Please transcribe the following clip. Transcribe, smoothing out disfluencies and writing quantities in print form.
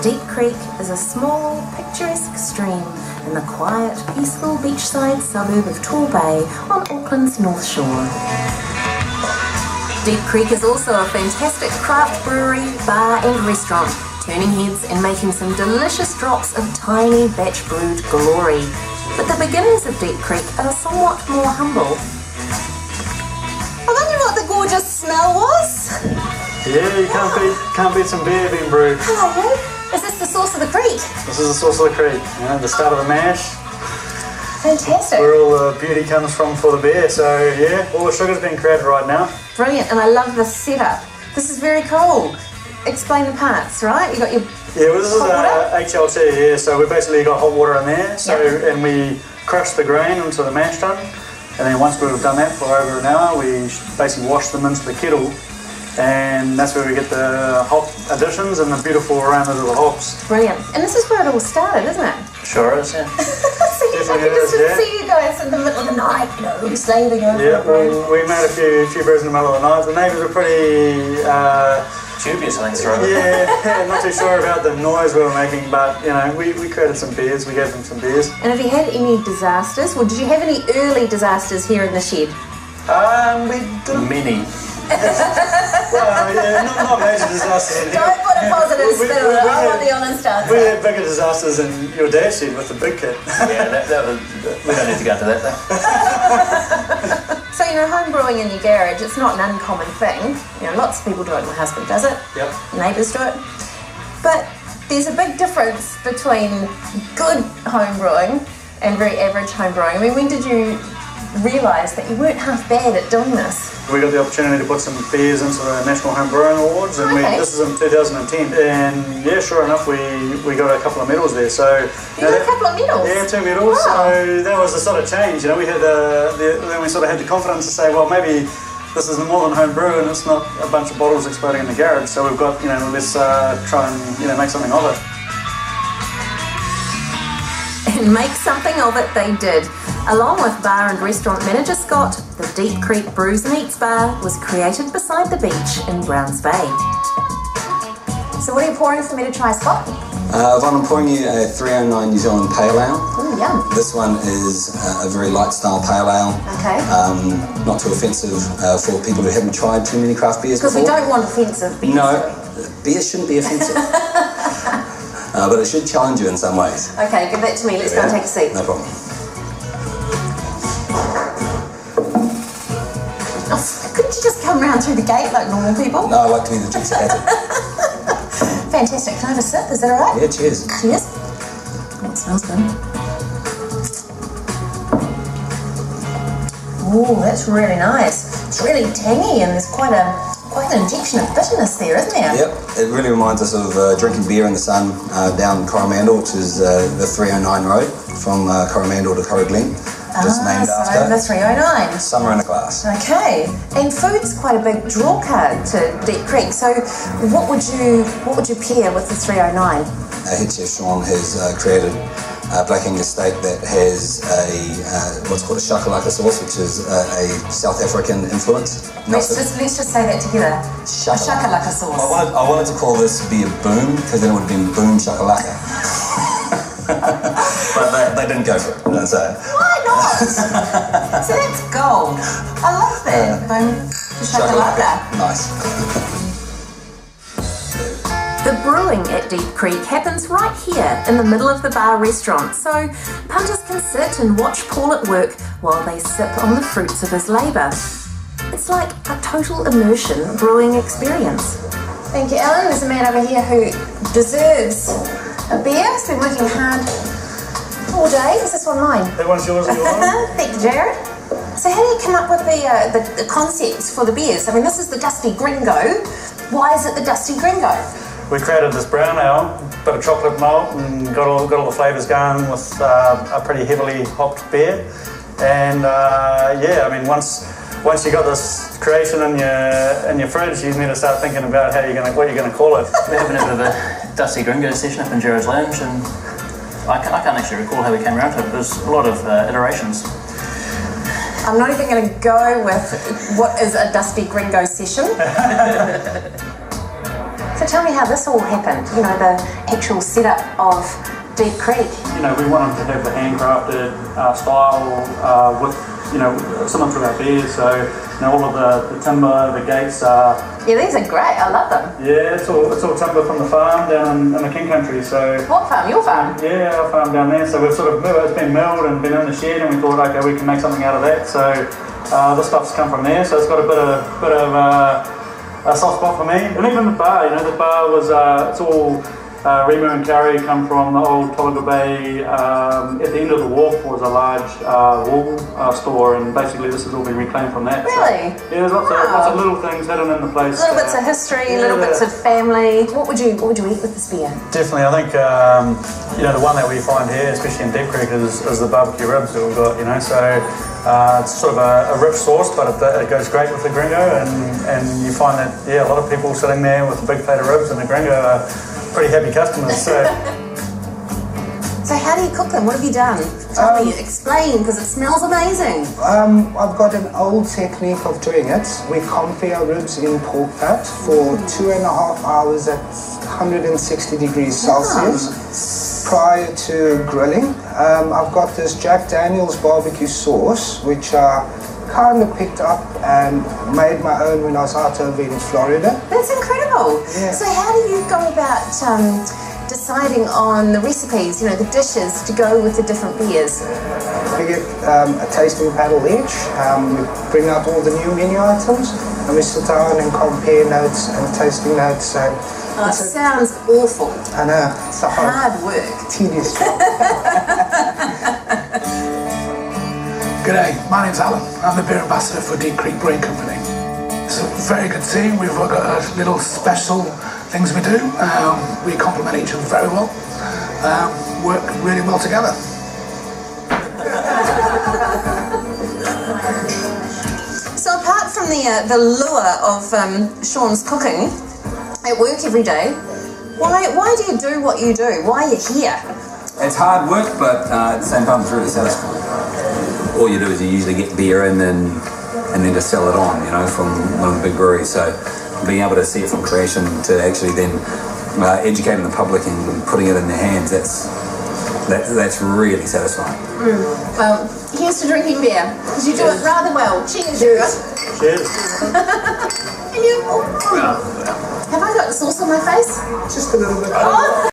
Deep Creek is a small, picturesque stream in the quiet, peaceful beachside suburb of Tall Bay on Auckland's North Shore. Deep Creek is also a fantastic craft brewery, bar and restaurant, turning heads and making some delicious drops of tiny batch brewed glory. But the beginnings of Deep Creek are somewhat more humble. I wonder what the gorgeous smell was? Yeah, you can't beat some beer being brewed. Hello, is this the source of the creek? This is the source of the creek, you know, the start of the mash. Fantastic. Where all the beauty comes from for the beer, so yeah, all the sugar's being created right now. Brilliant, and I love this setup. This is very cool. Explain the parts, right? You got your well, this is a HLT, yeah, so we basically got hot water in there, so and we crush the grain into the mash tun, and then once we've done that for over an hour, we basically wash them into the kettle, and that's where we get the hop additions and the beautiful aromas of the hops. Brilliant. And this is where it all started, isn't it? Sure is, yeah. So I can just see you guys in the middle of the night, you know, slaving over yeah, well, we made a few brews in the middle of the night. The neighbours were pretty dubious, I think, right? Yeah, not too sure about the noise we were making, but you know, we created some beers, we gave them some beers. And have you had any disasters? Well, did you have any early disasters here in the shed? We didn't. Many. Well, yeah, not major disasters. Don't put a positive spin on it, I want the honest answer. We had bigger disasters in your dad's shed with the big kit. Yeah, we don't need to go into that though. So, you know, home brewing in your garage, it's not an uncommon thing. You know, lots of people do it, my husband does it, yep. Neighbours do it. But there's a big difference between good home brewing and very average home brewing. I mean, when did you realise that you weren't half bad at doing this? We got the opportunity to put some beers into the National Home Brewing Awards, and this is in 2010. And yeah, sure enough, we got a couple of medals there. So you got a couple of medals? Yeah, 2 medals. Wow. So that was the sort of change. You know, we had then we sort of had the confidence to say, well, maybe this is more than home brew, and it's not a bunch of bottles exploding in the garage. So we've got, you know, let's try and make something of it. And make something of it they did. Along with bar and restaurant manager Scott, the Deep Creek Brews and Eats Bar was created beside the beach in Browns Bay. So what are you pouring for me to try, Scott? I'm pouring you a 309 New Zealand Pale Ale. Ooh, yum. This one is a very light style Pale Ale. Okay. Not too offensive for people who haven't tried too many craft beers before. Because we don't want offensive beers. No, beer shouldn't be offensive. But it should challenge you in some ways. Okay, give that to me. Let's go and take a seat. No problem. Oh, couldn't you just come round through the gate like normal people? No, I like to be the juicy hazard. Fantastic. Can I have a sip? Is that all right? Yeah, cheers. Cheers. Oh, it smells good. Oh, that's really nice. It's really tangy, and there's quite an injection of bitterness there, isn't there? Yep, it really reminds us of drinking beer in the sun down Coromandel, which is the 309 road from Coromandel to Coroglen. Just named after. The 309. Summer in a glass. Okay, and food's quite a big draw card to Deep Creek. So, what would you pair with the 309? Head chef Sean has created a black Angus steak that has a what's called a shakalaka sauce, which is a South African influence. Let's just say that together. Shakalaka sauce. I wanted to call this beer Boom, because then it would have been Boom Shakalaka. But they didn't go for it. So. Why not? So that's gold. I love that. Boom Shakalaka. Nice. The brewing at Deep Creek happens right here in the middle of the bar restaurant, so punters can sit and watch Paul at work while they sip on the fruits of his labour. It's like a total immersion brewing experience. Thank you, Alan. There's a man over here who deserves a beer. He's been working hard all day. Is this one mine? That one's yours and yours. Thank you, Jared. So how do you come up with the concepts for the beers? I mean, this is the Dusty Gringo. Why is it the Dusty Gringo? We created this brown ale, bit of chocolate malt, and got all the flavours going with a pretty heavily hopped beer. And yeah, I mean, once you got this creation in your fridge, you need to start thinking about what you're gonna call it. We're having a bit of a Dusty Gringo session up in Jared's lounge, and I can't actually recall how we came around to it. There's a lot of iterations. I'm not even going to go with what is a Dusty Gringo session. So So tell me how this all happened, you know, the actual setup of Deep Creek. You know, we wanted to have the handcrafted style with, you know, similar to our beers. So, you know, all of the timber, the gates are... Yeah, these are great. I love them. Yeah, it's all timber from the farm down in the King Country. So what farm? Your farm? Yeah, our farm down there. So we've sort of it's been milled and been in the shed, and we thought, okay, we can make something out of that. So this stuff's come from there. So it's got a bit of a soft spot for me. And even the bar, you know, the bar was it's all Remu and Curry come from the old Tolaga Bay. At the end of the wharf was a large wool store, and basically this has all been reclaimed from that. Really? So, yeah, there's lots of little things hidden in the place. Little bits of history, little bits of family. What would you eat with this beer? Definitely, I think you know, the one that we find here, especially in Deep Creek, is the barbecue ribs that we've got. You know, so it's sort of a rich sauce, but it goes great with the gringo, and you find that a lot of people sitting there with a big plate of ribs and the gringo are pretty happy customers. So how do you cook them? What have you done? Tell me, explain, because it smells amazing. I've got an old technique of doing it. We confit our ribs in pork fat for 2.5 hours at 160 degrees Celsius prior to grilling. I've got this Jack Daniel's barbecue sauce, which I kind of picked up and made my own when I was out over in Florida. That's incredible. Yeah. So how do you go about deciding on the recipes, you know, the dishes to go with the different beers? We get a tasting paddle each, we bring out all the new menu items, and we sit down and compare notes and tasting notes. And it sounds awful. I know, it's a hard work. Tedious job. G'day, my name's Alan. I'm the beer ambassador for Deep Creek Brewing Company. It's a very good team. We've got little special things we do. We complement each other very well. Work really well together. So apart from the lure of Sean's cooking at work every day, why do you do what you do? Why are you here? It's hard work, but at the same time it's really satisfying. All you do is you usually get beer in and then to sell it on, you know, from one of the big breweries. So being able to see it from creation to actually then educating the public and putting it in their hands, that's really satisfying. Well, here's to drinking beer, because you do it rather well. Cheers. Cheers. And you, have I got sauce on my face? Just a little bit. Oh.